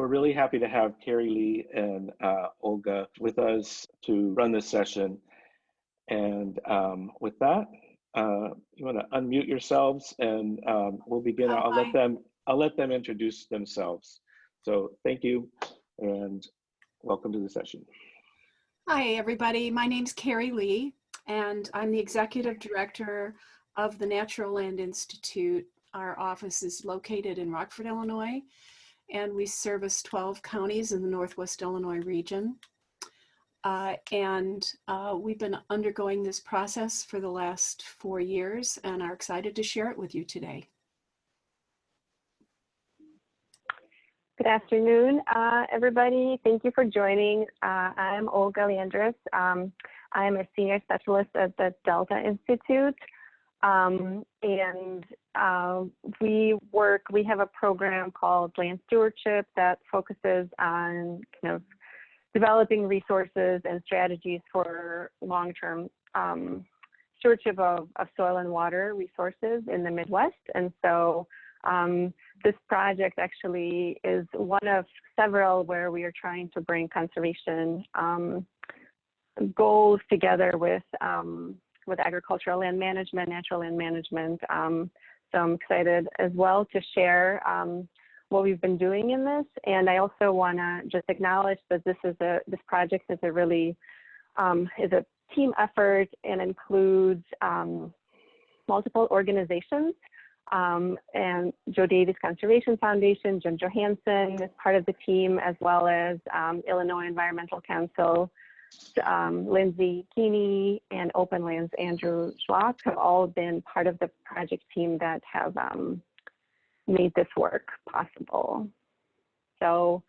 We're really happy to have Carrie Lee and Olga with us to run this session. And with that, you want to unmute yourselves, and we'll begin. I'll let them introduce themselves. So thank you, and welcome to the session. Hi, everybody. My name's Carrie Lee, and I'm the Executive Director of the Natural Land Institute. Our office is located in Rockford, Illinois, and we service 12 counties in the Northwest Illinois region. We've been undergoing this process for the last 4 years and are excited to share it with you today. Good afternoon, everybody. Thank you for joining. I'm Olga Leandris. I'm a senior specialist at the Delta Institute. We have a program called Land Stewardship that focuses on kind of developing resources and strategies for long-term stewardship of soil and water resources in the Midwest. And so this project actually is one of several where we are trying to bring conservation goals together with agricultural land management, natural land management. So I'm excited as well to share what we've been doing in this. And I also want to just acknowledge that this project is a really is a team effort and includes multiple organizations. And Joe Davis Conservation Foundation, Jim Johansson is part of the team, as well as Illinois Environmental Council, Lindsay Keeney, and Open Lands Andrew Schlock have all been part of the project team that have made this work possible. So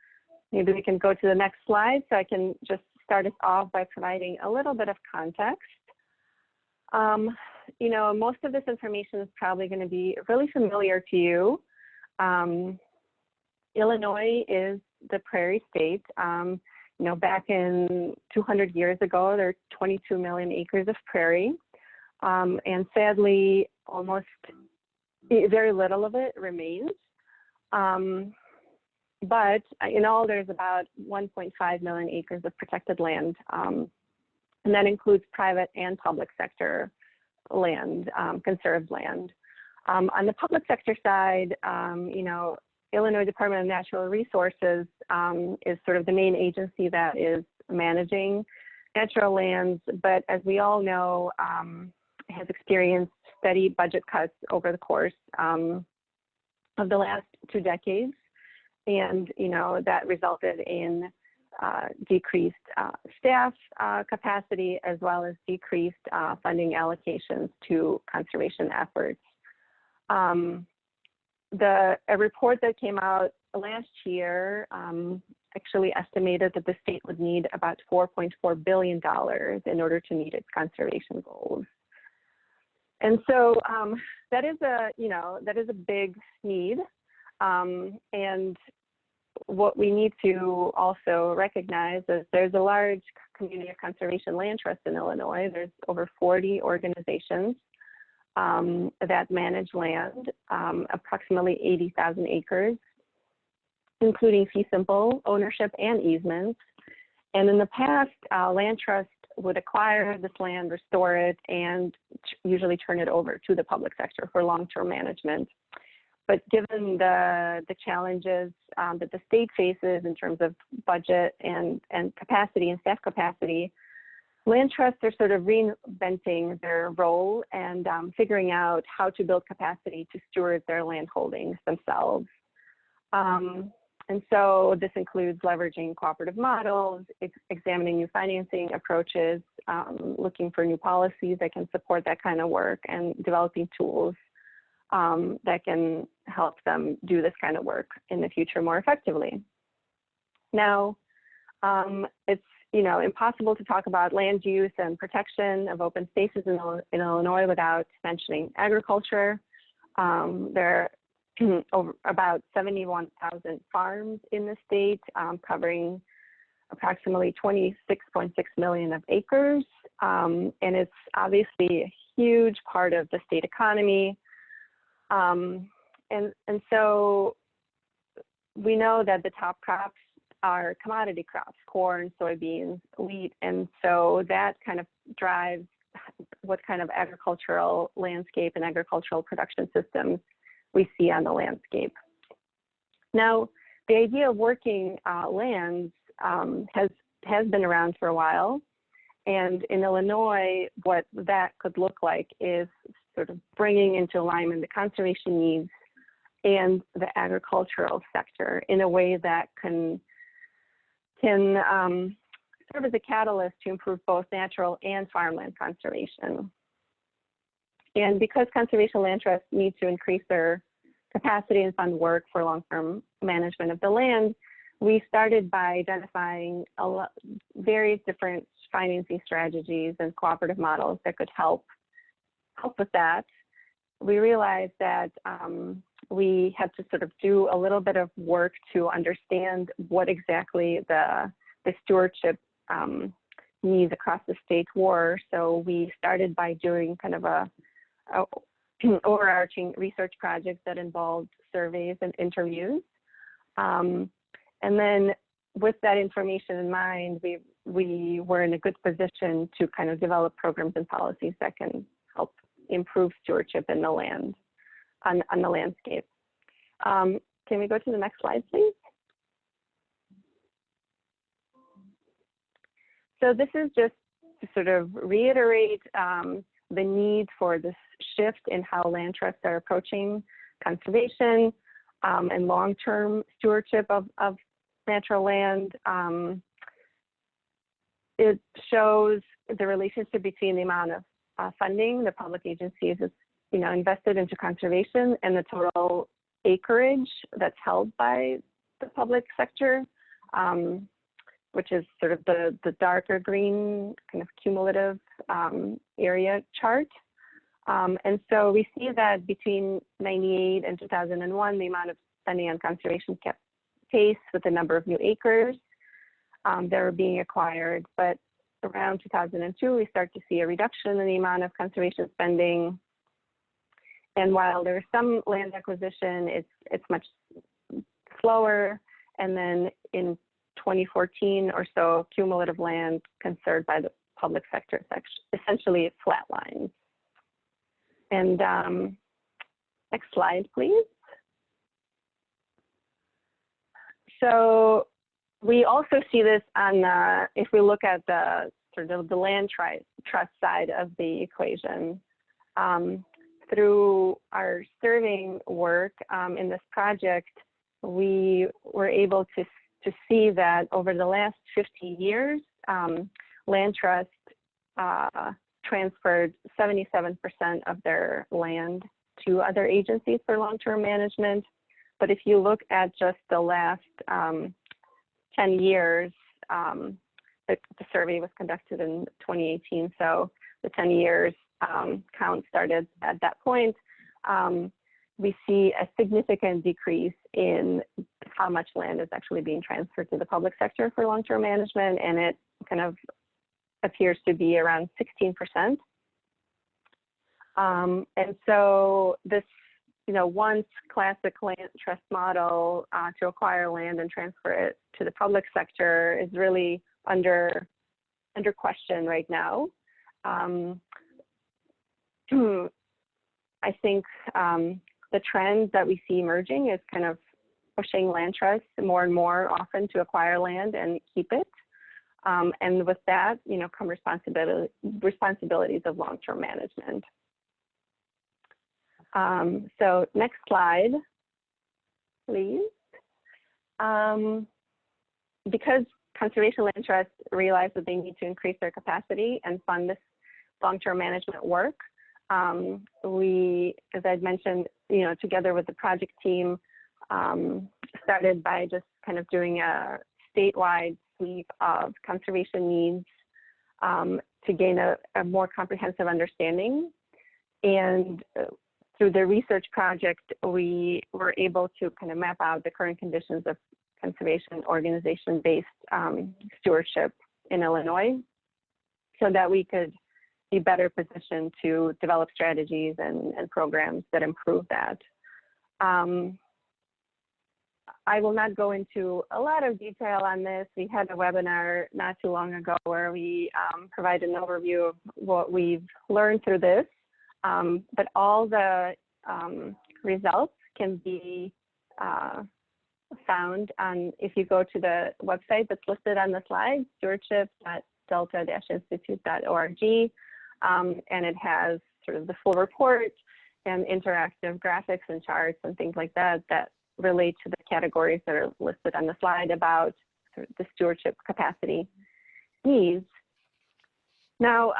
maybe we can go to the next slide so I can just start us off by providing a little bit of context. You know, most of this information is probably going to be really familiar to you. Illinois is the prairie state. You know, back in 200 years ago, there were 22 million acres of prairie. And sadly, almost very little of it remains. But in all, there's about 1.5 million acres of protected land. And that includes private and public sector land, conserved land. On the public sector side, you know, Illinois Department of Natural Resources is sort of the main agency that is managing natural lands, but as we all know, has experienced steady budget cuts over the course of the last 2 decades. And, you know, that resulted in decreased staff capacity, as well as decreased funding allocations to conservation efforts. A report that came out last year actually estimated that the state would need about $4.4 billion in order to meet its conservation goals. And so that is a big need. And what we need to also recognize is there's a large community of conservation land trusts in Illinois. There's over 40 organizations that manage land, approximately 80,000 acres, including fee simple ownership and easements. And in the past, land trust would acquire this land, restore it, and usually turn it over to the public sector for long-term management. But given the challenges that the state faces in terms of budget and capacity and staff capacity, land trusts are sort of reinventing their role and figuring out how to build capacity to steward their land holdings themselves. And so this includes leveraging cooperative models, examining new financing approaches, looking for new policies that can support that kind of work, and developing tools that can help them do this kind of work in the future more effectively. Now, it's impossible to talk about land use and protection of open spaces in Illinois without mentioning agriculture. There are over about 71,000 farms in the state, covering approximately 26.6 million of acres. And it's obviously a huge part of the state economy. And so we know that the top crops are commodity crops, corn, soybeans, wheat, and so that kind of drives what kind of agricultural landscape and agricultural production systems we see on the landscape. Now, the idea of working lands has been around for a while, and in Illinois, what that could look like is sort of bringing into alignment the conservation needs and the agricultural sector in a way that can serve as a catalyst to improve both natural and farmland conservation. And because conservation land trusts need to increase their capacity and fund work for long-term management of the land, we started by identifying various different financing strategies and cooperative models that could help with that. We realized that we had to sort of do a little bit of work to understand what exactly the stewardship needs across the state were. So we started by doing kind of a overarching research project that involved surveys and interviews. And then with that information in mind, we were in a good position to kind of develop programs and policies that can help improve stewardship in the land, on the landscape. Can we go to the next slide, please? So this is just to sort of reiterate the need for this shift in how land trusts are approaching conservation and long-term stewardship of natural land. It shows the relationship between the amount of funding the public agencies is, invested into conservation and the total acreage that's held by the public sector, which is sort of the darker green kind of cumulative area chart. And so we see that between 98 and 2001, the amount of spending on conservation kept pace with the number of new acres that were being acquired. But around 2002, we start to see a reduction in the amount of conservation spending. And while there's some land acquisition, it's much slower. And then in 2014 or so, cumulative land conserved by the public sector essentially flatlines. And next slide, please. So we also see this on, if we look at the sort of the land trust side of the equation. Through our surveying work in this project, we were able to see that over the last 50 years, land trust transferred 77% of their land to other agencies for long-term management. But if you look at just the last 10 years, the survey was conducted in 2018, so the 10 years count started at that point. We see a significant decrease in how much land is actually being transferred to the public sector for long-term management, and it kind of appears to be around 16%. And so this, once classic land trust model to acquire land and transfer it to the public sector is really under question right now. I think the trend that we see emerging is kind of pushing land trusts more and more often to acquire land and keep it. And with that, come responsibilities of long-term management. So next slide, please. Because conservation land trusts realize that they need to increase their capacity and fund this long-term management work, we, as I'd mentioned, together with the project team, started by just kind of doing a statewide sweep of conservation needs to gain a more comprehensive understanding. And through the research project, we were able to kind of map out the current conditions of conservation organization-based stewardship in Illinois so that we could be better positioned to develop strategies and programs that improve that. I will not go into a lot of detail on this. We had a webinar not too long ago where we provide an overview of what we've learned through this, but all the results can be found on, if you go to the website that's listed on the slide, stewardship.delta-institute.org, and it has sort of the full report and interactive graphics and charts and things like that that relate to the categories that are listed on the slide about sort of the stewardship capacity needs. Now,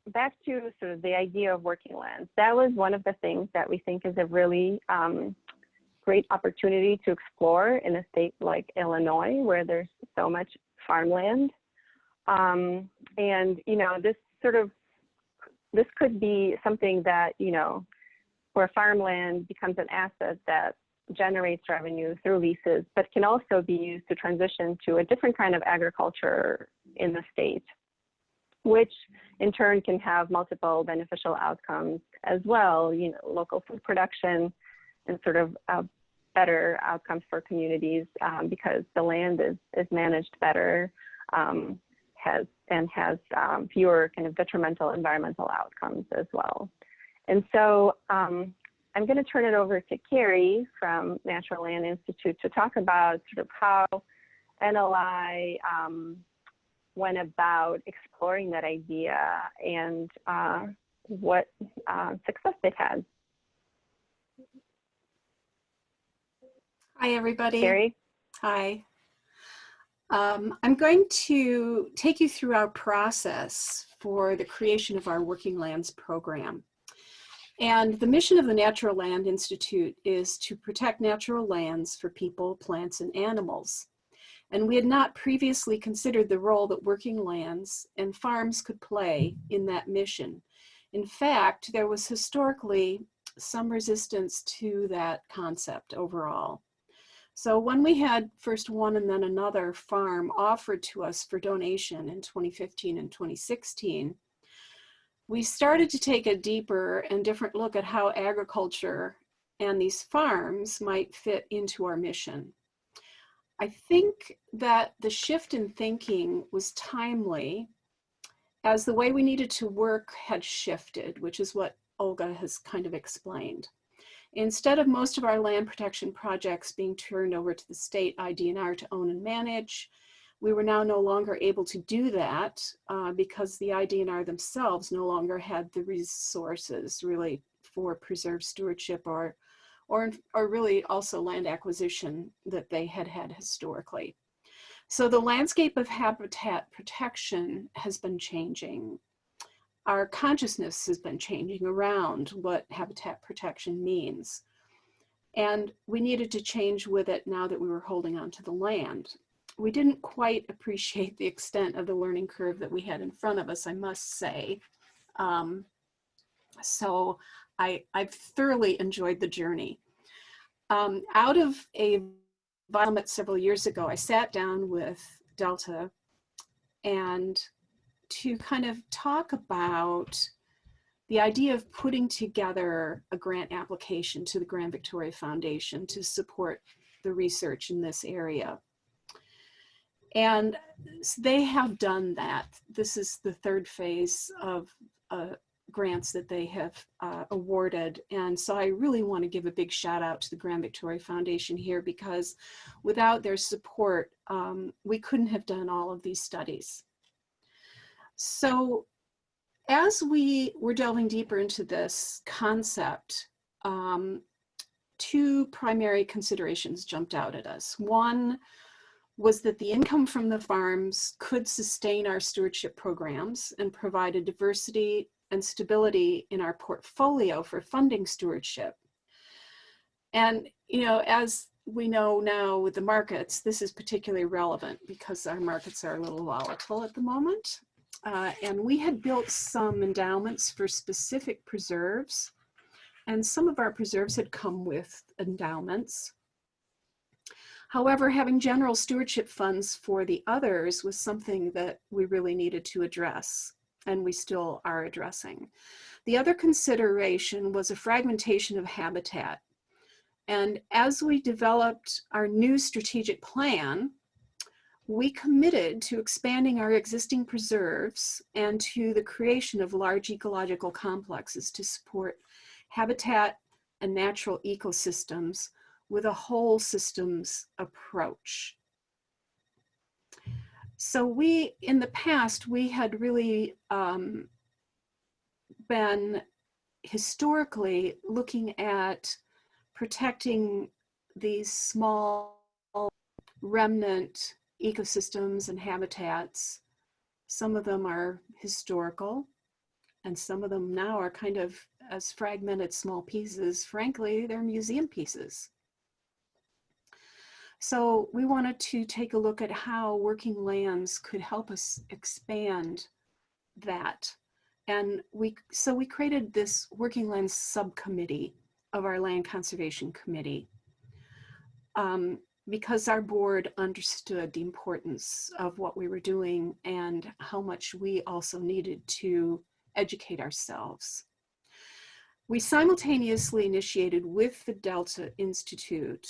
back to sort of the idea of working lands. That was one of the things that we think is a really great opportunity to explore in a state like Illinois, where there's so much farmland. And, you know, this could be something that, you know, where farmland becomes an asset that generates revenue through leases, but can also be used to transition to a different kind of agriculture in the state, which in turn can have multiple beneficial outcomes as well, you know, local food production and sort of better outcomes for communities because the land is managed better, has fewer kind of detrimental environmental outcomes as well. And so I'm going to turn it over to Carrie from Natural Land Institute to talk about sort of how NLI went about exploring that idea and what success they've had. Hi, everybody. Carrie? Hi. I'm going to take you through our process for the creation of our Working Lands program. And the mission of the Natural Land Institute is to protect natural lands for people, plants, and animals. And we had not previously considered the role that working lands and farms could play in that mission. In fact, there was historically some resistance to that concept overall. So when we had first one and then another farm offered to us for donation in 2015 and 2016, we started to take a deeper and different look at how agriculture and these farms might fit into our mission. I think that the shift in thinking was timely as the way we needed to work had shifted, which is what Olga has kind of explained. Instead of most of our land protection projects being turned over to the state IDNR to own and manage, we were now no longer able to do that because the IDNR themselves no longer had the resources really for preserved stewardship or really also land acquisition that they had had historically. So the landscape of habitat protection has been changing. Our consciousness has been changing around what habitat protection means. And we needed to change with it now that we were holding on to the land. We didn't quite appreciate the extent of the learning curve that we had in front of us, I must say. So I've thoroughly enjoyed the journey. Out of a vomit several years ago, I sat down with Delta and to kind of talk about the idea of putting together a grant application to the Grand Victoria Foundation to support the research in this area. And they have done that. This is the third phase of grants that they have awarded. And so I really want to give a big shout out to the Grand Victoria Foundation here, because without their support, we couldn't have done all of these studies. So as we were delving deeper into this concept, two primary considerations jumped out at us. One was that the income from the farms could sustain our stewardship programs and provide a diversity and stability in our portfolio for funding stewardship. And, you know, as we know now with the markets, this is particularly relevant because our markets are a little volatile at the moment. And we had built some endowments for specific preserves, and some of our preserves had come with endowments. However, having general stewardship funds for the others was something that we really needed to address, and we still are addressing. The other consideration was a fragmentation of habitat. And as we developed our new strategic plan, we committed to expanding our existing preserves and to the creation of large ecological complexes to support habitat and natural ecosystems with a whole systems approach. So in the past, we had really been historically looking at protecting these small remnant ecosystems and habitats. Some of them are historical, and some of them now are kind of as fragmented small pieces. Frankly, they're museum pieces. So we wanted to take a look at how working lands could help us expand that. And so we created this working lands subcommittee of our land conservation committee because our board understood the importance of what we were doing and how much we also needed to educate ourselves. We simultaneously initiated with the Delta Institute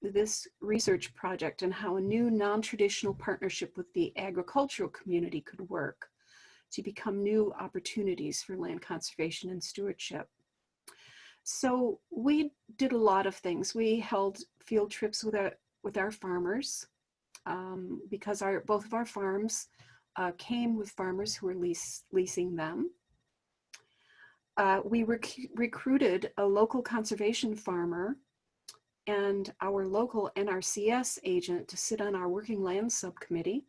this research project on how a new non-traditional partnership with the agricultural community could work to become new opportunities for land conservation and stewardship. So we did a lot of things. We held field trips with our farmers because both of our farms came with farmers who were leasing them. We recruited a local conservation farmer and our local NRCS agent to sit on our working land subcommittee.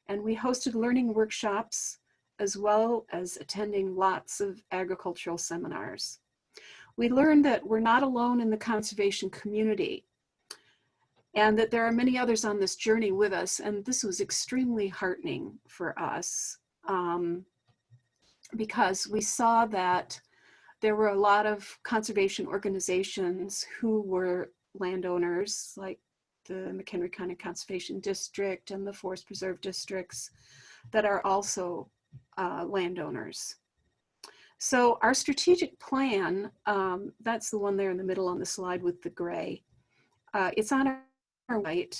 And we hosted learning workshops as well as attending lots of agricultural seminars. We learned that we're not alone in the conservation community and that there are many others on this journey with us. And this was extremely heartening for us because we saw that there were a lot of conservation organizations who were landowners, like the McHenry County Conservation District and the Forest Preserve Districts, that are also landowners. So our strategic plan, that's the one there in the middle on the slide with the gray. It's on our website,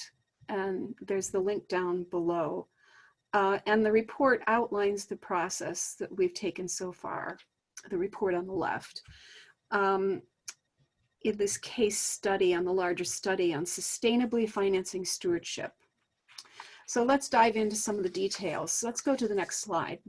and there's the link down below. And the report outlines the process that we've taken so far, the report on the left. In this case study on the larger study on sustainably financing stewardship. So let's dive into some of the details. Let's go to the next slide.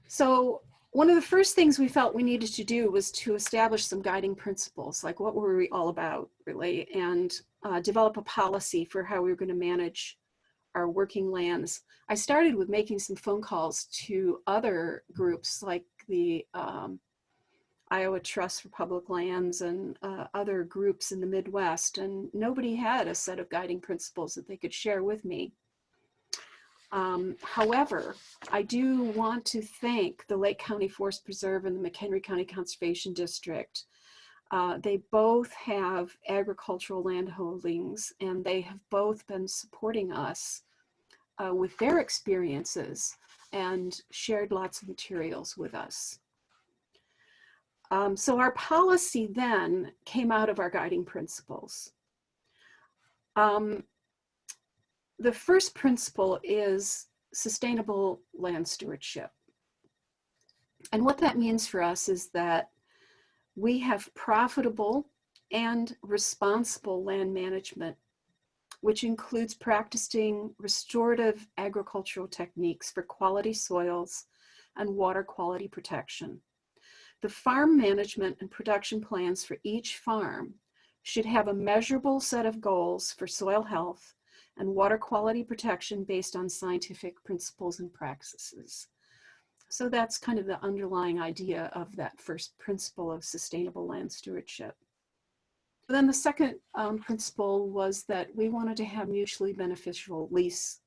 So one of the first things we felt we needed to do was to establish some guiding principles, like what were we all about, really, and develop a policy for how we were going to manage our working lands. I started with making some phone calls to other groups like the Iowa Trust for Public Lands and other groups in the Midwest, and nobody had a set of guiding principles that they could share with me. However, I do want to thank the Lake County Forest Preserve and the McHenry County Conservation District. They both have agricultural land holdings, and they have both been supporting us with their experiences and shared lots of materials with us. So our policy then came out of our guiding principles. The first principle is sustainable land stewardship. And what that means for us is that we have profitable and responsible land management, which includes practicing restorative agricultural techniques for quality soils and water quality protection. The farm management and production plans for each farm should have a measurable set of goals for soil health and water quality protection based on scientific principles and practices. So that's kind of the underlying idea of that first principle of sustainable land stewardship. Then the second principle was that we wanted to have mutually beneficial lease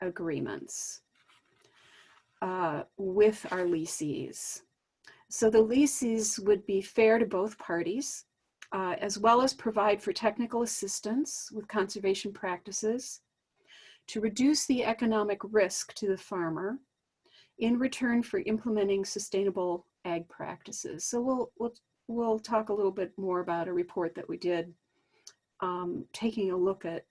agreements with our leasees. So the leases would be fair to both parties, as well as provide for technical assistance with conservation practices to reduce the economic risk to the farmer in return for implementing sustainable ag practices. So we'll talk a little bit more about a report that we did, taking a look at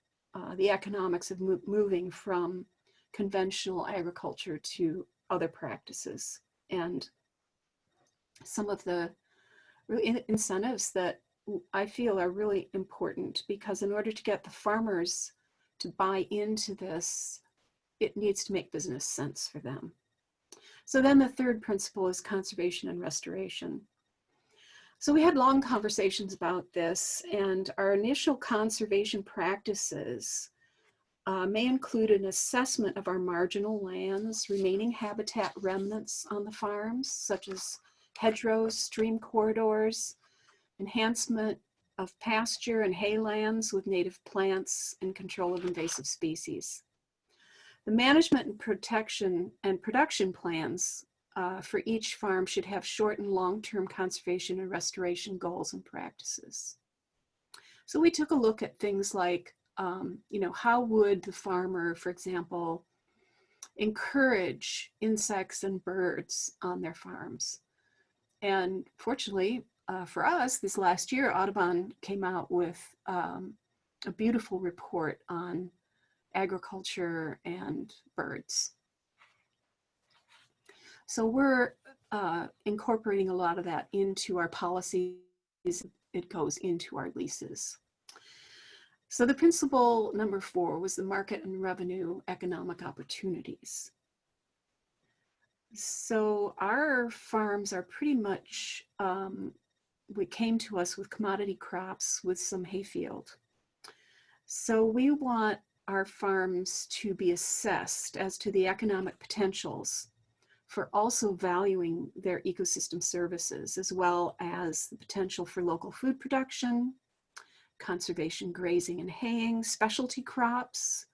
the economics of moving from conventional agriculture to other practices, and some of the incentives that I feel are really important, because in order to get the farmers to buy into this, it needs to make business sense for them. So then the third principle is conservation and restoration. So we had long conversations about this, and our initial conservation practices may include an assessment of our marginal lands, remaining habitat remnants on the farms, such as hedgerows, stream corridors, enhancement of pasture and haylands with native plants, and control of invasive species. The management and protection and production plans for each farm should have short and long-term conservation and restoration goals and practices. So we took a look at things like, how would the farmer, for example, encourage insects and birds on their farms? And fortunately for us, this last year, Audubon came out with a beautiful report on agriculture and birds. So we're incorporating a lot of that into our policies. It goes into our leases. So the principle number 4 was the market and revenue economic opportunities. So our farms are pretty much, we came to us with commodity crops with some hayfield. So we want our farms to be assessed as to the economic potentials for also valuing their ecosystem services, as well as the potential for local food production, conservation grazing and haying, specialty crops.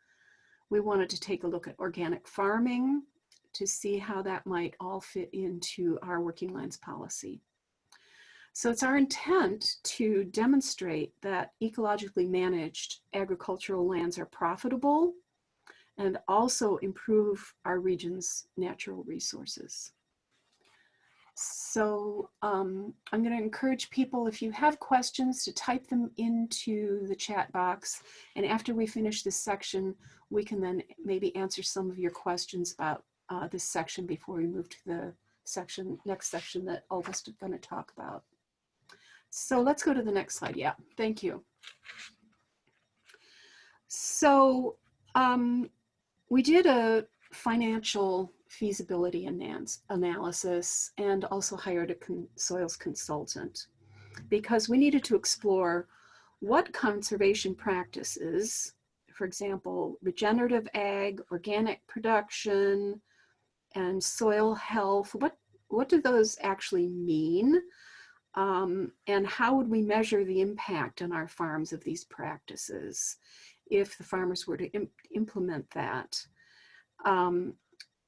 We wanted to take a look at organic farming to see how that might all fit into our working lands policy. So it's our intent to demonstrate that ecologically managed agricultural lands are profitable and also improve our region's natural resources. So I'm going to encourage people, if you have questions, to type them into the chat box. And after we finish this section, we can then maybe answer some of your questions about this section before we move to the next section that Olga's going to talk about. So let's go to the next slide. Yeah, thank you. So we did a financial feasibility analysis and also hired a soils consultant, because we needed to explore what conservation practices, for example, regenerative ag, organic production, and soil health, what do those actually mean? And how would we measure the impact on our farms of these practices if the farmers were to implement that?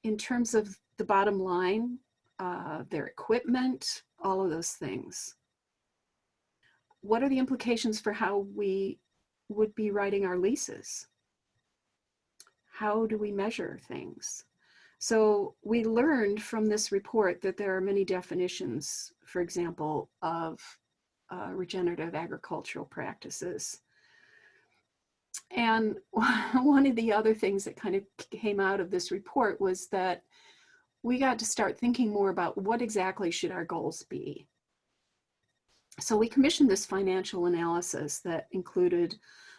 In terms of the bottom line, their equipment, all of those things. What are the implications for how we would be writing our leases? How do we measure things? So we learned from this report that there are many definitions, for example, of regenerative agricultural practices. And one of the other things that kind of came out of this report was that we got to start thinking more about what exactly should our goals be. So we commissioned this financial analysis that included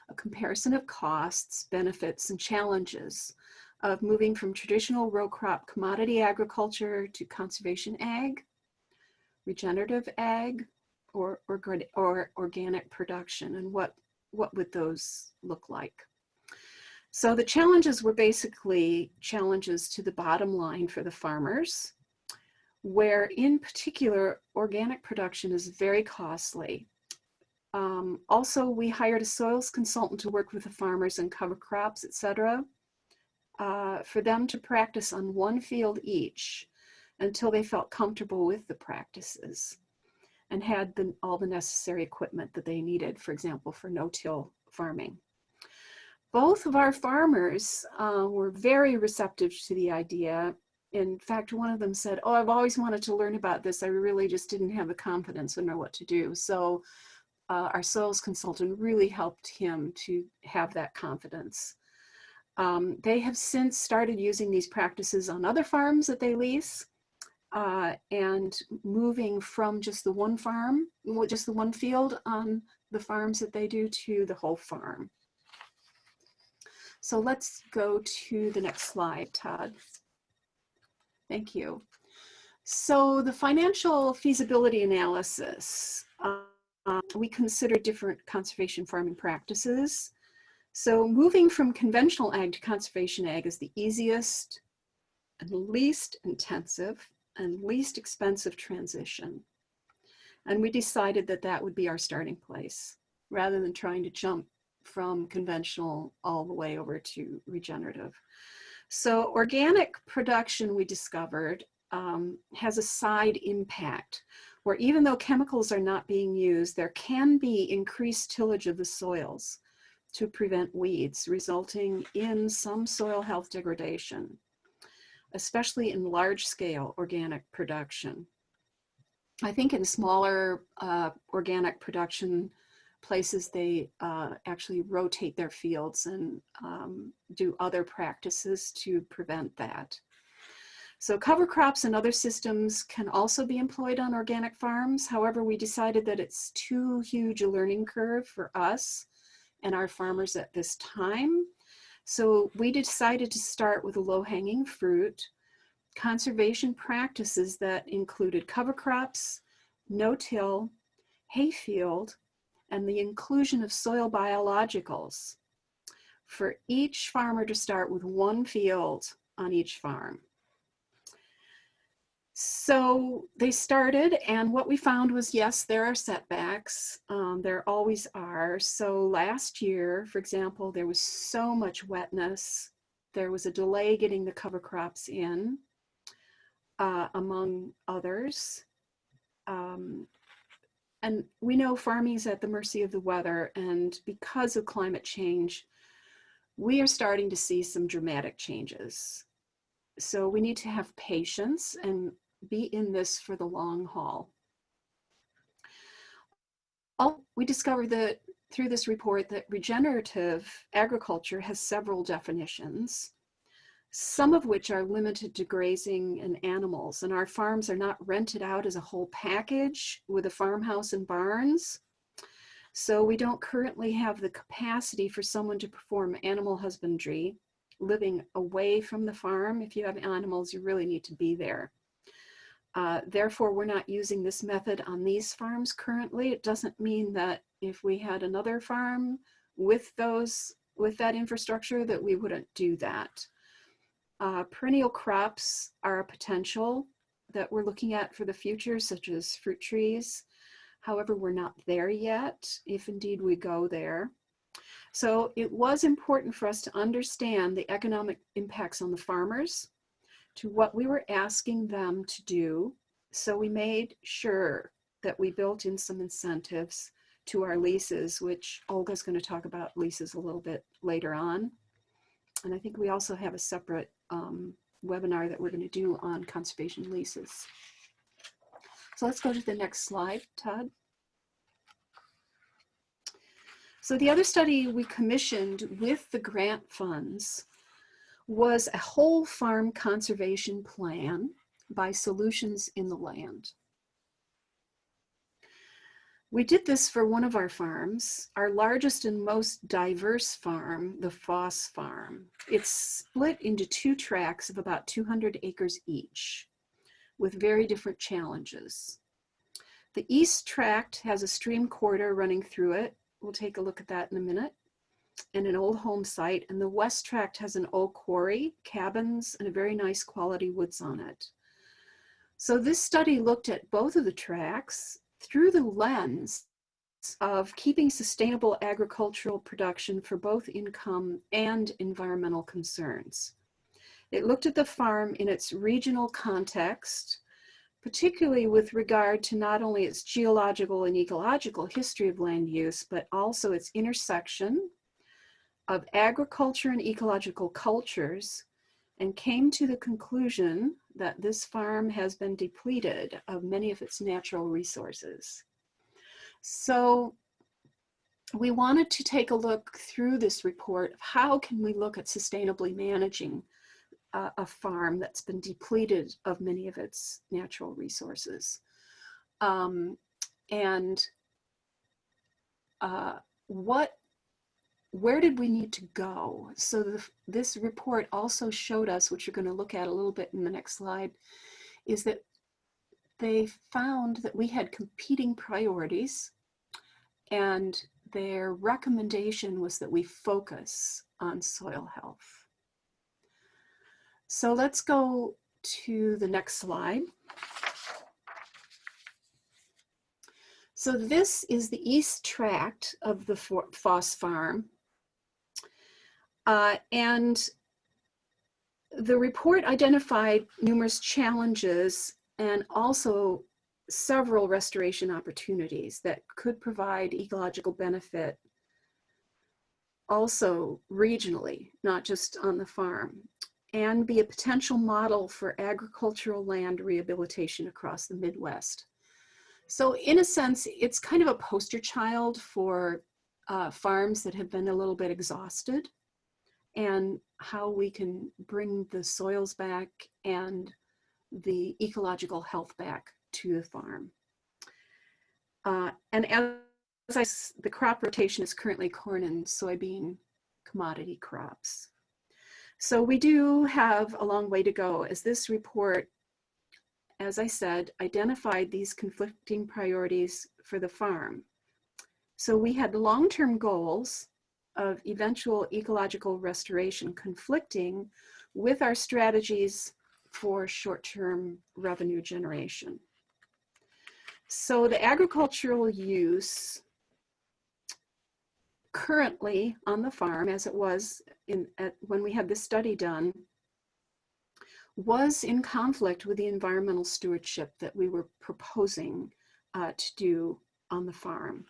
a comparison of costs, benefits, and challenges of moving from traditional row crop commodity agriculture to conservation ag, regenerative ag, or organic production, and what would those look like? So the challenges were basically challenges to the bottom line for the farmers, where in particular, organic production is very costly. Also, we hired a soils consultant to work with the farmers and cover crops, etc., for them to practice on one field each until they felt comfortable with the practices and had all the necessary equipment that they needed, for example, for no-till farming. Both of our farmers were very receptive to the idea, In fact, one of them said, "Oh, I've always wanted to learn about this. I really just didn't have the confidence or know what to do." So our soils consultant really helped him to have that confidence. They have since started using these practices on other farms that they lease, and moving from just the one farm, just the one field on the farms that they do, to the whole farm. So let's go to the next slide, Todd. Thank you. So the financial feasibility analysis, we consider different conservation farming practices. So moving from conventional ag to conservation ag is the easiest and least intensive and least expensive transition. And we decided that that would be our starting place, rather than trying to jump from conventional all the way over to regenerative. So organic production, we discovered, has a side impact where even though chemicals are not being used, there can be increased tillage of the soils to prevent weeds, resulting in some soil health degradation, especially in large-scale organic production. I think in smaller organic production places, they actually rotate their fields and do other practices to prevent that. So cover crops and other systems can also be employed on organic farms. However, we decided that it's too huge a learning curve for us and our farmers at this time. So we decided to start with a low-hanging fruit, conservation practices that included cover crops, no-till, hayfield, and the inclusion of soil biologicals for each farmer to start with one field on each farm. So they started, and what we found was, yes, there are setbacks. There always are. So last year, for example, there was so much wetness. There was a delay getting the cover crops in, among others. And we know farming is at the mercy of the weather, and because of climate change, we are starting to see some dramatic changes. So we need to have patience and be in this for the long haul. We discovered that through this report that regenerative agriculture has several definitions, some of which are limited to grazing and animals, and our farms are not rented out as a whole package with a farmhouse and barns. So we don't currently have the capacity for someone to perform animal husbandry living away from the farm. If you have animals, you really need to be there. Therefore, we're not using this method on these farms currently. It doesn't mean that if we had another farm with that infrastructure that we wouldn't do that. Perennial crops are a potential that we're looking at for the future, such as fruit trees. However, we're not there yet, if indeed we go there. So it was important for us to understand the economic impacts on the farmers to what we were asking them to do. So we made sure that we built in some incentives to our leases, which Olga's going to talk about leases a little bit later on. And I think we also have a separate webinar that we're going to do on conservation leases. So let's go to the next slide, Todd. So the other study we commissioned with the grant funds was a whole farm conservation plan by Solutions in the Land. We did this for one of our farms, our largest and most diverse farm, the Foss Farm. It's split into two tracts of about 200 acres each, with very different challenges. The east tract has a stream corridor running through it. We'll take a look at that in a minute, and an old home site. And the west tract has an old quarry, cabins, and a very nice quality woods on it. So this study looked at both of the tracts through the lens of keeping sustainable agricultural production for both income and environmental concerns. It looked at the farm in its regional context, particularly with regard to not only its geological and ecological history of land use, but also its intersection of agriculture and ecological cultures, and came to the conclusion that this farm has been depleted of many of its natural resources. So we wanted to take a look through this report of how can we look at sustainably managing a farm that's been depleted of many of its natural resources. Where did we need to go? So this report also showed us, which you're going to look at a little bit in the next slide, is that they found that we had competing priorities, and their recommendation was that we focus on soil health. So let's go to the next slide. So this is the east tract of the Foss Farm. And the report identified numerous challenges and also several restoration opportunities that could provide ecological benefit also regionally, not just on the farm, and be a potential model for agricultural land rehabilitation across the Midwest. So in a sense, it's kind of a poster child for farms that have been a little bit exhausted, and how we can bring the soils back and the ecological health back to the farm. And as the crop rotation is currently corn and soybean commodity crops. So we do have a long way to go, as this report, as I said, identified these conflicting priorities for the farm. So we had long-term goals of eventual ecological restoration conflicting with our strategies for short-term revenue generation. So the agricultural use currently on the farm, as it was when we had this study done, was in conflict with the environmental stewardship that we were proposing to do on the farm.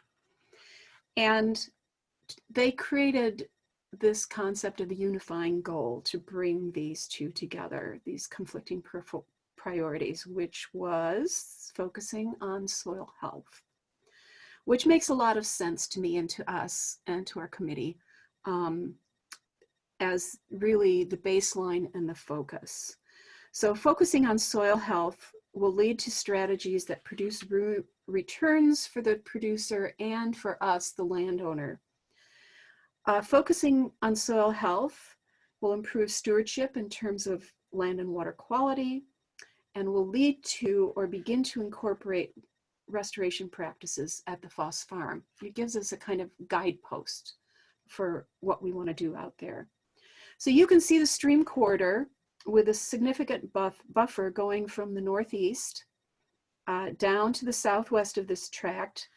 And they created this concept of the unifying goal to bring these two together, these conflicting priorities, which was focusing on soil health, which makes a lot of sense to me and to us and to our committee as really the baseline and the focus. So focusing on soil health will lead to strategies that produce returns for the producer and for us, the landowner. Focusing on soil health will improve stewardship in terms of land and water quality, and will lead to or begin to incorporate restoration practices at the Foss Farm. It gives us a kind of guidepost for what we want to do out there. So you can see the stream corridor with a significant buffer going from the northeast down to the southwest of this tract,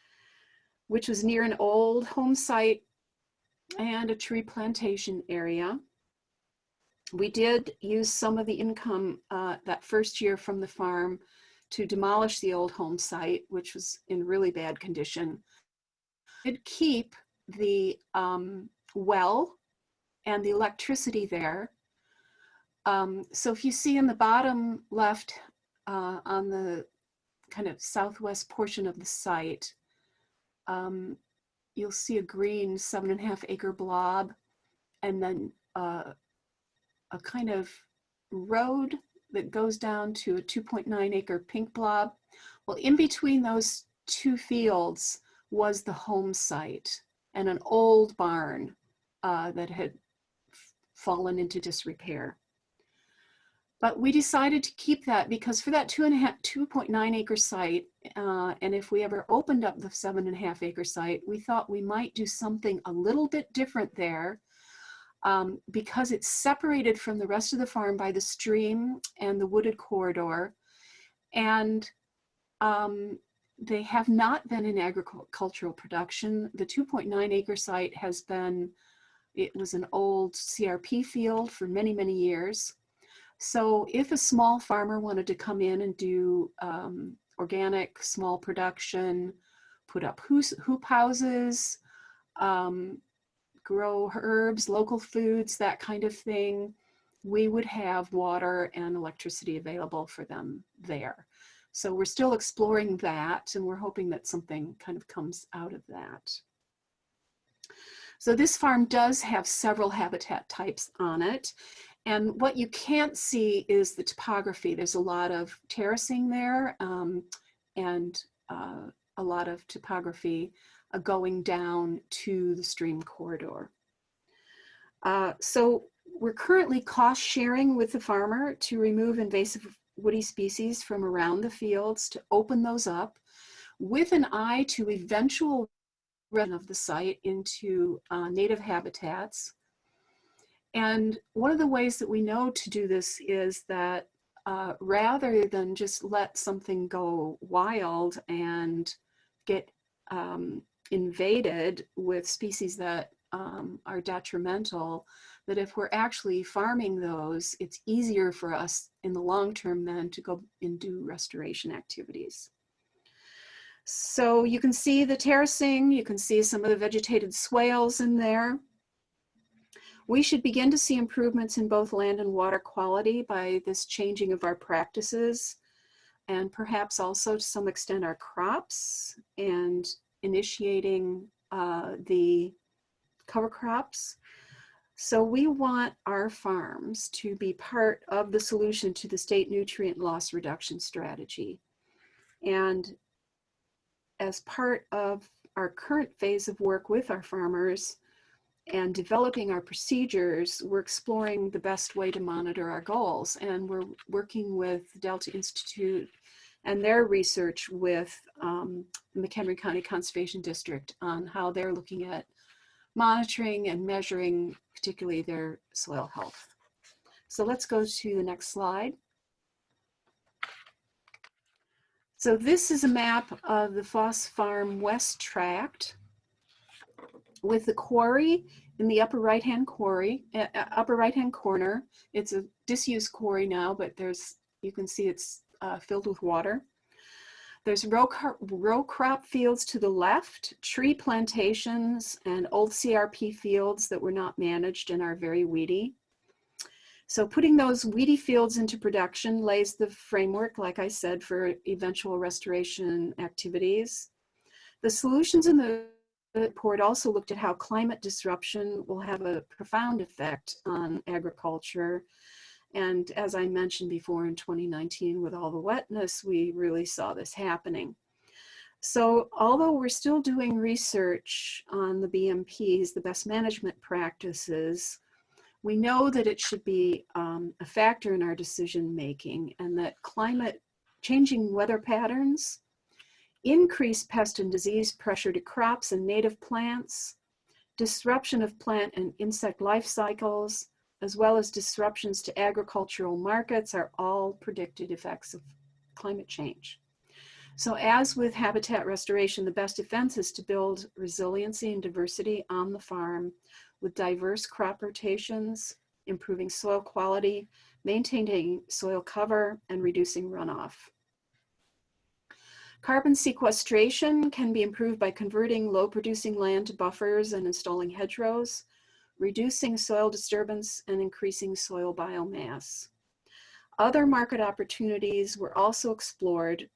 which was near an old home site and a tree plantation area. We did use some of the income that first year from the farm to demolish the old home site, which was in really bad condition. We did keep the well and the electricity there. So if you see in the bottom left on the kind of southwest portion of the site, you'll see a green 7.5 acre blob, and then a kind of road that goes down to a 2.9 acre pink blob. Well, in between those two fields was the home site and an old barn that had fallen into disrepair. But we decided to keep that because for that 2.9 acre site, and if we ever opened up the 7.5 acre site, we thought we might do something a little bit different there because it's separated from the rest of the farm by the stream and the wooded corridor. And they have not been in agricultural production. The 2.9 acre site has been, it was an old CRP field for many, many years. So if a small farmer wanted to come in and do organic small production, put up hoop houses, grow herbs, local foods, that kind of thing, we would have water and electricity available for them there. So we're still exploring that, and we're hoping that something kind of comes out of that. So this farm does have several habitat types on it. And what you can't see is the topography. There's a lot of terracing there and a lot of topography going down to the stream corridor. So we're currently cost sharing with the farmer to remove invasive woody species from around the fields, to open those up with an eye to eventual of the site into native habitats. And one of the ways that we know to do this is that rather than just let something go wild and get invaded with species that are detrimental, that if we're actually farming those, it's easier for us in the long term then to go and do restoration activities. So you can see the terracing, you can see some of the vegetated swales in there. We should begin to see improvements in both land and water quality by this changing of our practices, and perhaps also to some extent our crops, and initiating the cover crops. So we want our farms to be part of the solution to the state nutrient loss reduction strategy. And as part of our current phase of work with our farmers and developing our procedures, we're exploring the best way to monitor our goals. And we're working with Delta Institute and their research with the McHenry County Conservation District on how they're looking at monitoring and measuring particularly their soil health. So let's go to the next slide. So this is a map of the Foss Farm West Tract with the quarry in the upper right-hand corner. It's a disused quarry now, but you can see it's filled with water. There's row crop fields to the left, tree plantations, and old CRP fields that were not managed and are very weedy. So putting those weedy fields into production lays the framework, like I said, for eventual restoration activities. The solutions in the report also looked at how climate disruption will have a profound effect on agriculture. And as I mentioned before, in 2019, with all the wetness, we really saw this happening. So although we're still doing research on the BMPs, the best management practices, we know that it should be a factor in our decision making, and that climate changing weather patterns, increased pest and disease pressure to crops and native plants, disruption of plant and insect life cycles, as well as disruptions to agricultural markets are all predicted effects of climate change. So as with habitat restoration, the best defense is to build resiliency and diversity on the farm with diverse crop rotations, improving soil quality, maintaining soil cover, and reducing runoff. Carbon sequestration can be improved by converting low-producing land to buffers and installing hedgerows, reducing soil disturbance, and increasing soil biomass. Other market opportunities were also explored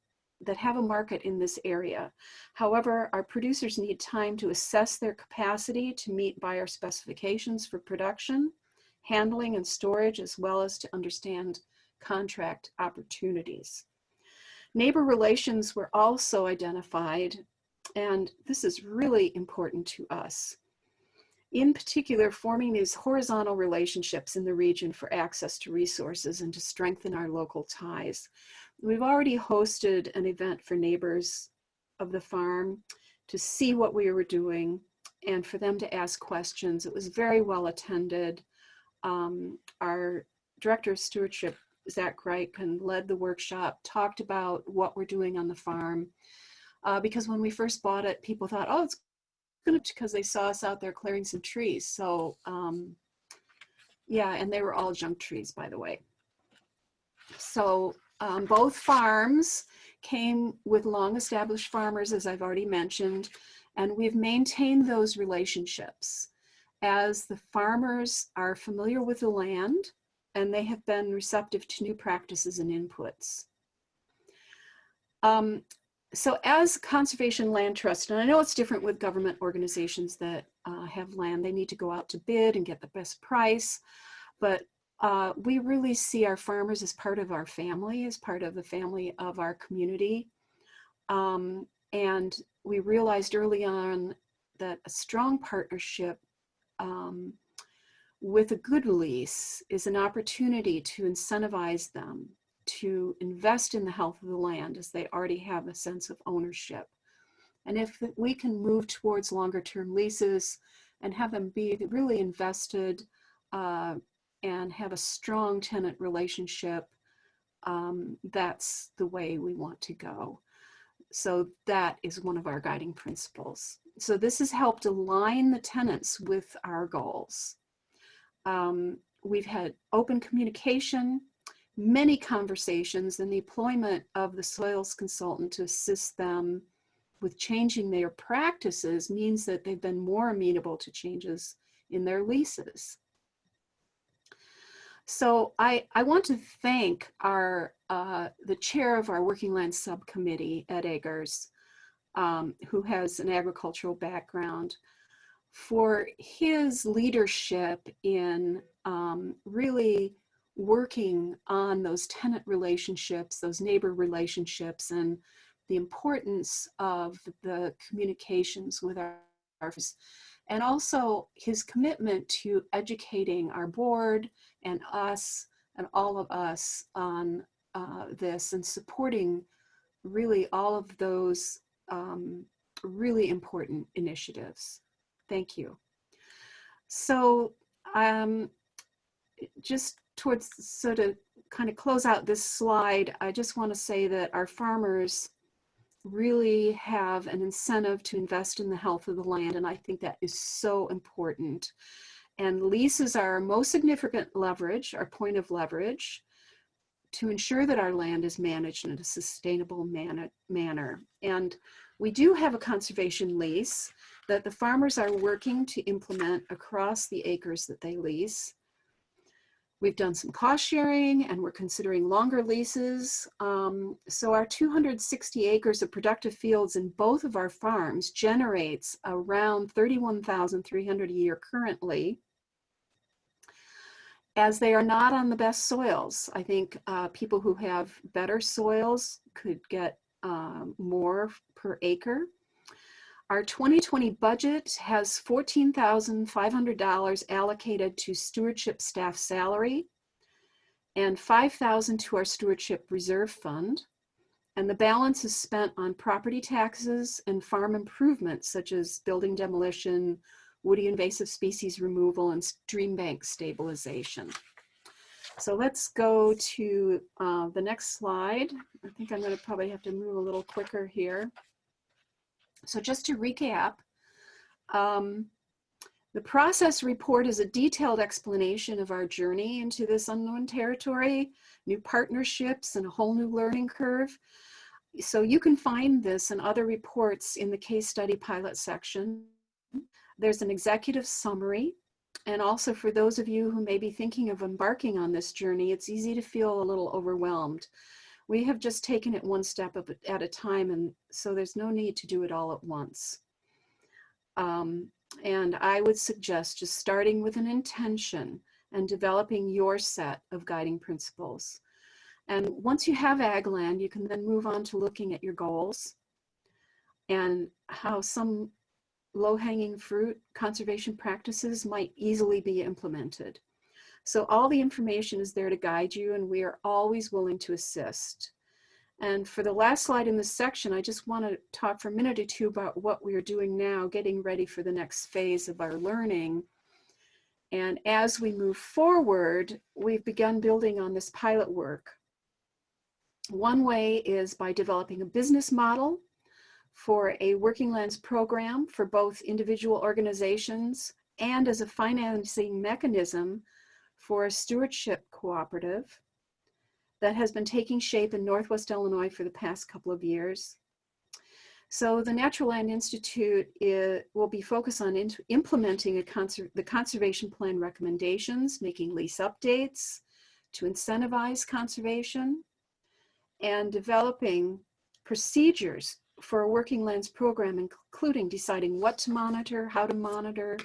that have a market in this area. However, our producers need time to assess their capacity to meet buyer specifications for production, handling, and storage, as well as to understand contract opportunities. Neighbor relations were also identified, and this is really important to us. In particular, forming these horizontal relationships in the region for access to resources and to strengthen our local ties. We've already hosted an event for neighbors of the farm to see what we were doing and for them to ask questions. It was very well attended. Our Director of Stewardship, Zach Greitken, led the workshop, talked about what we're doing on the farm. Because when we first bought it, people thought, oh, it's good, because they saw us out there clearing some trees. So yeah, and they were all junk trees, by the way. So both farms came with long established farmers, as I've already mentioned, and we've maintained those relationships as the farmers are familiar with the land and they have been receptive to new practices and inputs. So as conservation land trust, and I know it's different with government organizations that have land, they need to go out to bid and get the best price, but we really see our farmers as part of our family, as part of the family of our community. And we realized early on that a strong partnership with a good lease is an opportunity to incentivize them to invest in the health of the land, as they already have a sense of ownership. And if we can move towards longer term leases and have them be really invested and have a strong tenant relationship, that's the way we want to go. So that is one of our guiding principles. So this has helped align the tenants with our goals. We've had open communication, many conversations, and the employment of the soils consultant to assist them with changing their practices means that they've been more amenable to changes in their leases. So I want to thank the chair of our Working Land Subcommittee, Ed Eggers, who has an agricultural background, for his leadership in really working on those tenant relationships, those neighbor relationships, and the importance of the communications with our and also his commitment to educating our board and us and all of us on this, and supporting really all of those really important initiatives. Thank you. So just towards sort of kind of close out this slide, I just want to say that our farmers really have an incentive to invest in the health of the land, and I think that is so important. And leases are our most significant leverage, our point of leverage, to ensure that our land is managed in a sustainable manner. And we do have a conservation lease that the farmers are working to implement across the acres that they lease. We've done some cost sharing, and we're considering longer leases. So our 260 acres of productive fields in both of our farms generates around $31,300 a year currently, as they are not on the best soils. I think people who have better soils could get more per acre. Our 2020 budget has $14,500 allocated to stewardship staff salary and $5,000 to our stewardship reserve fund. And the balance is spent on property taxes and farm improvements, such as building demolition, woody invasive species removal, and stream bank stabilization. So let's go to the next slide. I think I'm going to probably have to move a little quicker here. So just to recap, the process report is a detailed explanation of our journey into this unknown territory, new partnerships, and a whole new learning curve. So you can find this and other reports in the case study pilot section. There's an executive summary. And also for those of you who may be thinking of embarking on this journey, it's easy to feel a little overwhelmed. We have just taken it one step at a time, and so there's no need to do it all at once. And I would suggest just starting with an intention and developing your set of guiding principles. And once you have ag land, you can then move on to looking at your goals and how some low-hanging fruit conservation practices might easily be implemented. So all the information is there to guide you, and we are always willing to assist. And for the last slide in this section, I just want to talk for a minute or two about what we are doing now, getting ready for the next phase of our learning. And as we move forward, we've begun building on this pilot work. One way is by developing a business model for a working lands program for both individual organizations and as a financing mechanism for a stewardship cooperative that has been taking shape in Northwest Illinois for the past couple of years. So the Natural Land Institute will be focused on implementing the conservation plan recommendations, making lease updates, to incentivize conservation, and developing procedures for a working lands program, including deciding what to monitor, how to monitor,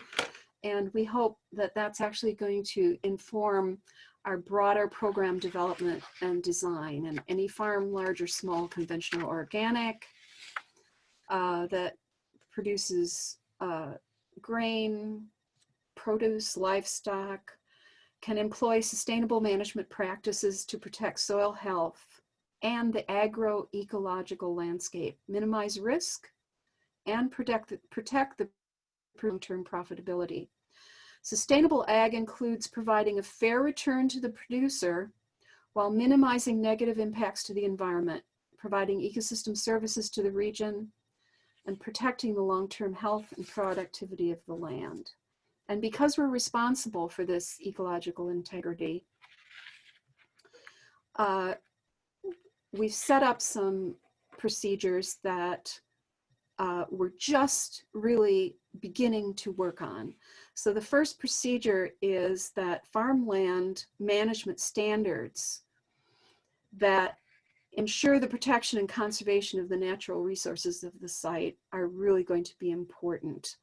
and we hope that that's actually going to inform our broader program development and design. And any farm, large or small, conventional or organic, that produces grain, produce, livestock, can employ sustainable management practices to protect soil health and the agroecological landscape, minimize risk, and protect the long-term profitability. Sustainable ag includes providing a fair return to the producer while minimizing negative impacts to the environment, providing ecosystem services to the region, and protecting the long-term health and productivity of the land. And because we're responsible for this ecological integrity, we've set up some procedures that we're just really beginning to work on. So the first procedure is that farmland management standards that ensure the protection and conservation of the natural resources of the site are really going to be important.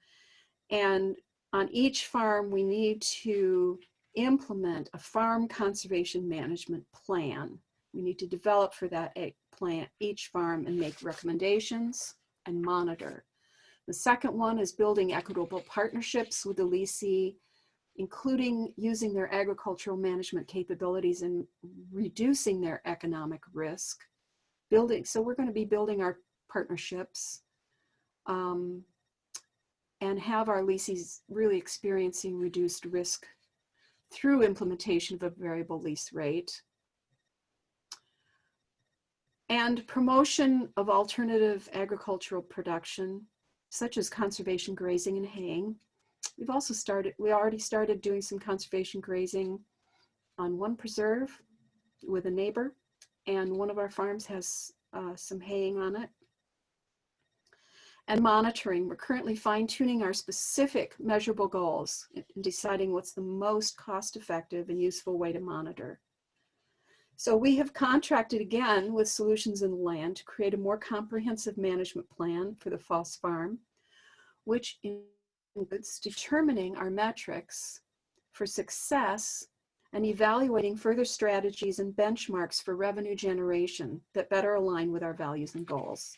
And on each farm, we need to implement a farm conservation management plan. We need to develop for that plan each farm and make recommendations and monitor. The second one is building equitable partnerships with the lessee, including using their agricultural management capabilities and reducing their economic risk. So we're going to be building our partnerships and have our lessees really experiencing reduced risk through implementation of a variable lease rate. And promotion of alternative agricultural production, such as conservation grazing and haying. We already started doing some conservation grazing on one preserve with a neighbor, and one of our farms has some haying on it. And monitoring, we're currently fine-tuning our specific measurable goals and deciding what's the most cost-effective and useful way to monitor. So we have contracted again with Solutions in the Land to create a more comprehensive management plan for the Foss Farm, which includes determining our metrics for success and evaluating further strategies and benchmarks for revenue generation that better align with our values and goals.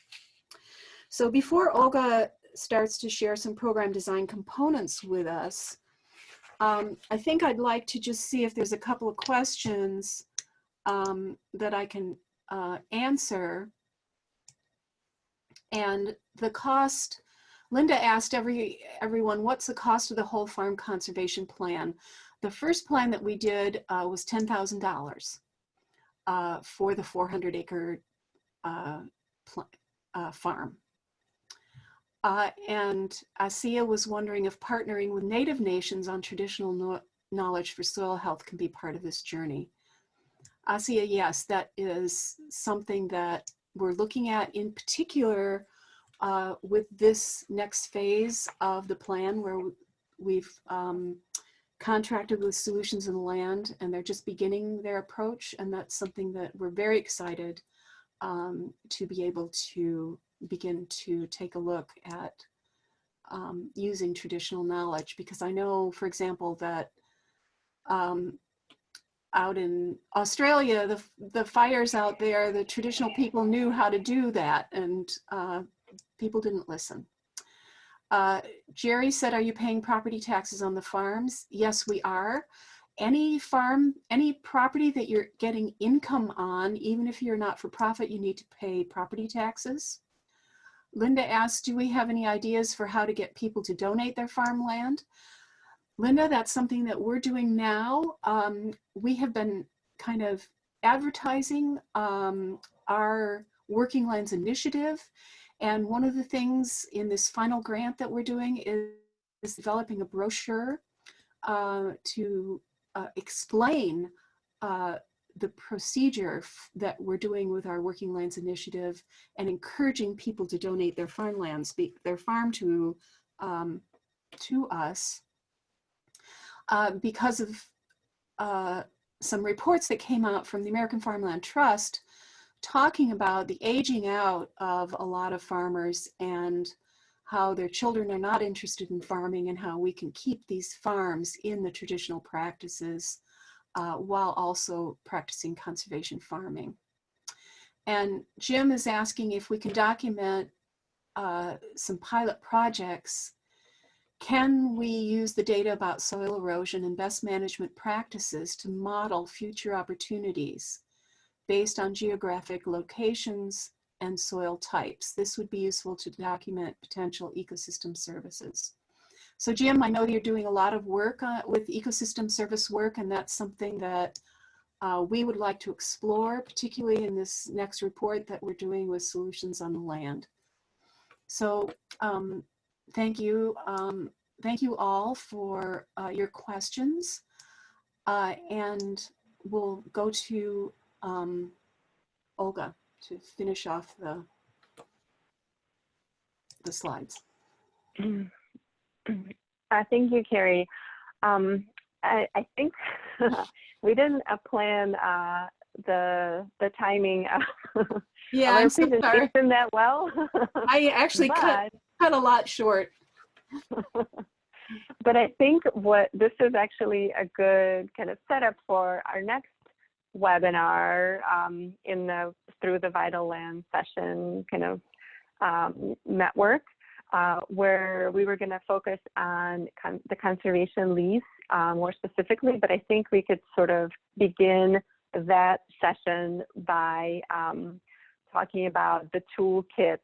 So before Olga starts to share some program design components with us, I think I'd like to just see if there's a couple of questions that I can answer. And the cost, Linda asked everyone, what's the cost of the whole farm conservation plan? The first plan that we did was $10,000 for the 400-acre farm. And Asiya was wondering if partnering with Native nations on traditional knowledge for soil health can be part of this journey. Asiya, yes, that is something that we're looking at in particular with this next phase of the plan, where we've contracted with Solutions in the Land, and they're just beginning their approach. And that's something that we're very excited to be able to begin to take a look at using traditional knowledge, because I know, for example, that out in Australia, the fires out there, the traditional people knew how to do that, and people didn't listen. Jerry said, are you paying property taxes on the farms? Yes, we are. Any farm, any property that you're getting income on, even if you're not for profit, you need to pay property taxes. Linda asked, do we have any ideas for how to get people to donate their farmland? Linda, that's something that we're doing now. We have been kind of advertising our Working Lands initiative. And one of the things in this final grant that we're doing is developing a brochure to explain the procedure that we're doing with our Working Lands initiative, and encouraging people to donate their farmlands, their farm to us because of some reports that came out from the American Farmland Trust talking about the aging out of a lot of farmers and how their children are not interested in farming and how we can keep these farms in the traditional practices while also practicing conservation farming. And Jim is asking if we can document some pilot projects. Can we use the data about soil erosion and best management practices to model future opportunities based on geographic locations and soil types? This would be useful to document potential ecosystem services. So Jim, I know you're doing a lot of work with ecosystem service work, and that's something that we would like to explore, particularly in this next report that we're doing with Solutions on the Land. So thank you. Thank you all for your questions. And we'll go to Olga to finish off the slides. Thank you, Carrie. I think we didn't plan the timing Yeah, of our I'm so sorry. presentation that well. I actually cut a lot short. But I think this is actually a good kind of setup for our next webinar through the Vital Land session kind of network, where we were going to focus on the conservation lease more specifically, but I think we could sort of begin that session by talking about the toolkit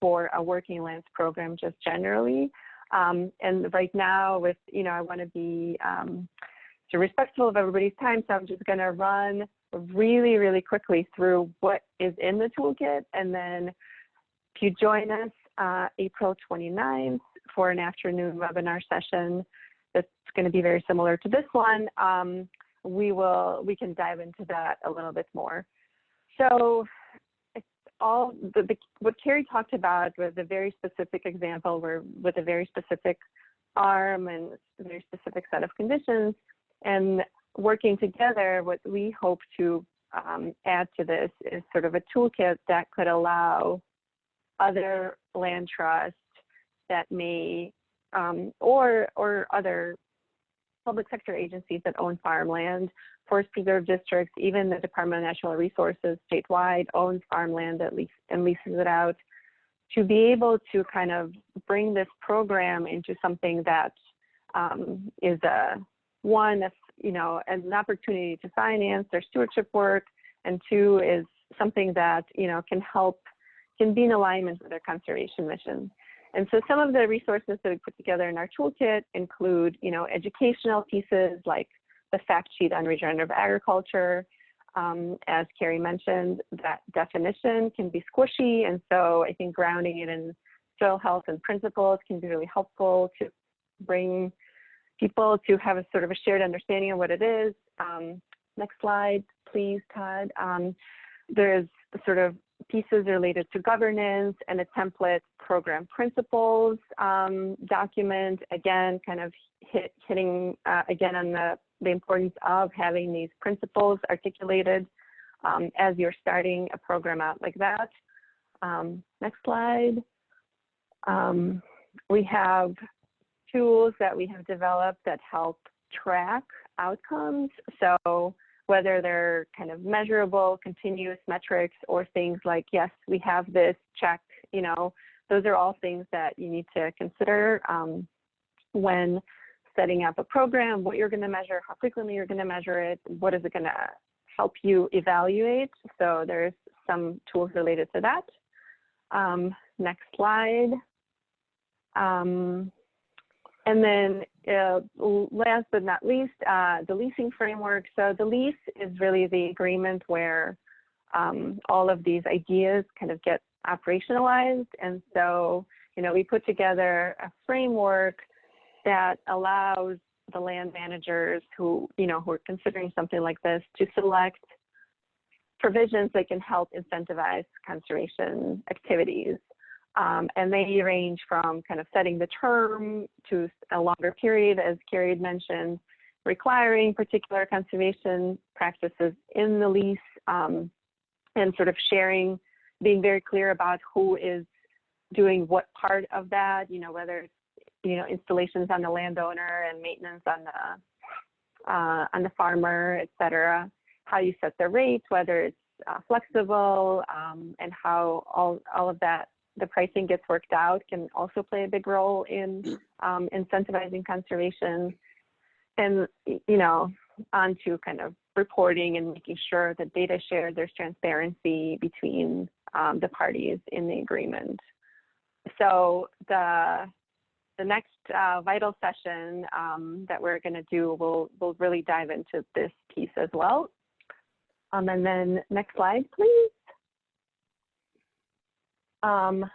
for a working lands program just generally. And right now I want to be so respectful of everybody's time, so I'm just going to run really, really quickly through what is in the toolkit, and then if you join us April 29th for an afternoon webinar session that's going to be very similar to this one, we can dive into that a little bit more. So what Carrie talked about was a very specific example with a very specific farm and a very specific set of conditions, and working together, what we hope to add to this is sort of a toolkit that could allow other land trusts that may, or other public sector agencies that own farmland, forest preserve districts, even the Department of Natural Resources statewide owns farmland and leases it out, to be able to kind of bring this program into something that is an opportunity to finance their stewardship work, and two, is something that can be in alignment with their conservation mission. And so some of the resources that we put together in our toolkit include, educational pieces like the fact sheet on regenerative agriculture. As Carrie mentioned, that definition can be squishy, and so I think grounding it in soil health and principles can be really helpful to bring people to have a sort of a shared understanding of what it is. Next slide, please, Todd. There's sort of pieces related to governance and a template program principles document, again, kind of hitting again on the importance of having these principles articulated as you're starting a program out like that. Next slide. We have tools that we have developed that help track outcomes. So whether they're kind of measurable, continuous metrics, or things like, yes, we have this, check, those are all things that you need to consider when setting up a program, what you're going to measure, how frequently you're going to measure it, what is it going to help you evaluate. So there's some tools related to that. Next slide. And then last but not least, the leasing framework. So the lease is really the agreement where all of these ideas kind of get operationalized. And so, we put together a framework that allows the land managers who are considering something like this to select provisions that can help incentivize conservation activities. And they range from kind of setting the term to a longer period, as Carrie had mentioned, requiring particular conservation practices in the lease, and sort of sharing, being very clear about who is doing what part of that, whether it's, installations on the landowner and maintenance on the farmer, et cetera, how you set the rates, whether it's flexible, and how all of that, the pricing gets worked out, can also play a big role in incentivizing conservation. And, on to kind of reporting and making sure that data shared, there's transparency between the parties in the agreement. So the next vital session that we're going to do, we'll really dive into this piece as well. And then next slide, please. And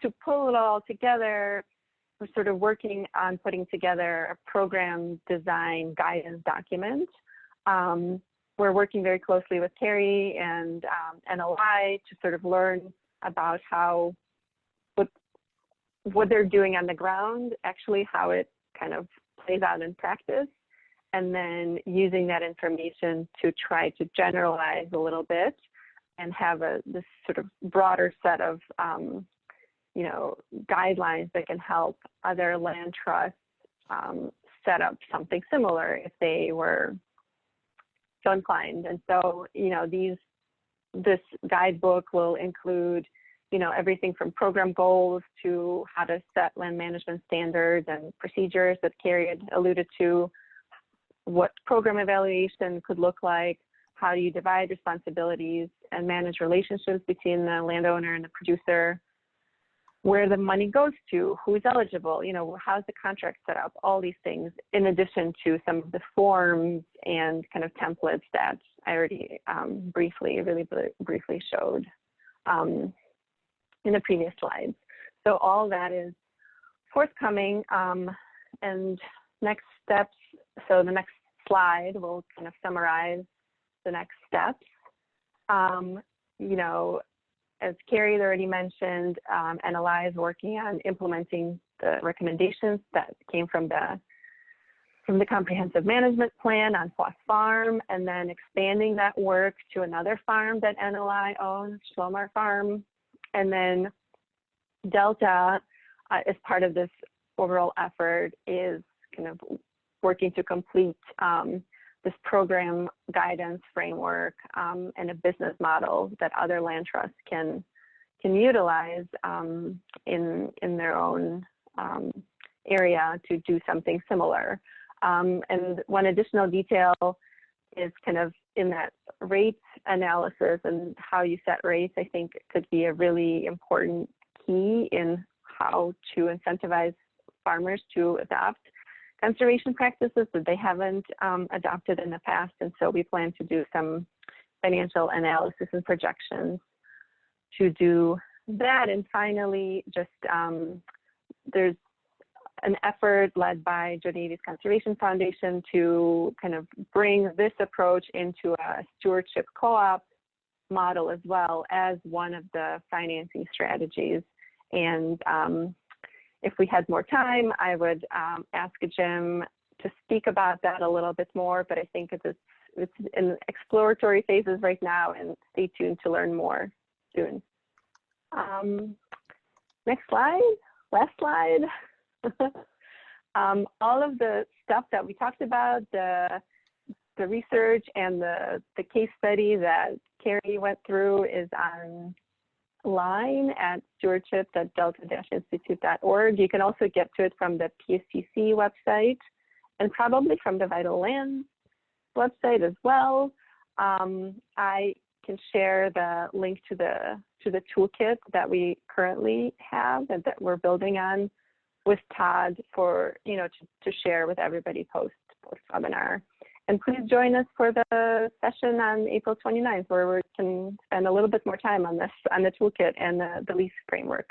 to pull it all together, we're sort of working on putting together a program design guidance document. We're working very closely with Carrie and NLI to sort of learn about what they're doing on the ground, actually how it kind of plays out in practice, and then using that information to try to generalize a little bit and have this sort of broader set of guidelines that can help other land trusts set up something similar if they were so inclined. And so, this guidebook will include, everything from program goals to how to set land management standards and procedures that Carrie had alluded to, what program evaluation could look like, how do you divide responsibilities and manage relationships between the landowner and the producer, where the money goes to, who's eligible, how's the contract set up, all these things, in addition to some of the forms and kind of templates that I already really briefly showed in the previous slides. So all that is forthcoming, and next steps. So the next slide will kind of summarize the next steps. As Carrie had already mentioned, NLI is working on implementing the recommendations that came from the comprehensive management plan on Foss Farm, and then expanding that work to another farm that NLI owns, Schlomar Farm. And then Delta, as part of this overall effort, is kind of working to complete this program guidance framework and a business model that other land trusts can utilize in their own area to do something similar. And one additional detail is kind of in that rates analysis and how you set rates, I think could be a really important key in how to incentivize farmers to adopt conservation practices that they haven't adopted in the past. And so we plan to do some financial analysis and projections to do that. And finally, just there's an effort led by Joe Davies Conservation Foundation to kind of bring this approach into a stewardship co-op model as well as one of the financing strategies. And if we had more time, I would ask Jim to speak about that a little bit more, but I think it's in exploratory phases right now, and stay tuned to learn more soon. Next slide, last slide. All of the stuff that we talked about, the research and the case study that Carrie went through is online at stewardship.delta-institute.org. You can also get to it from the PSTC website and probably from the Vital Lands website as well. I can share the link to the toolkit that we currently have and that we're building on with Todd for, to share with everybody post webinar. And please join us for the session on April 29th, where we can spend a little bit more time on this, on the toolkit and the lease framework.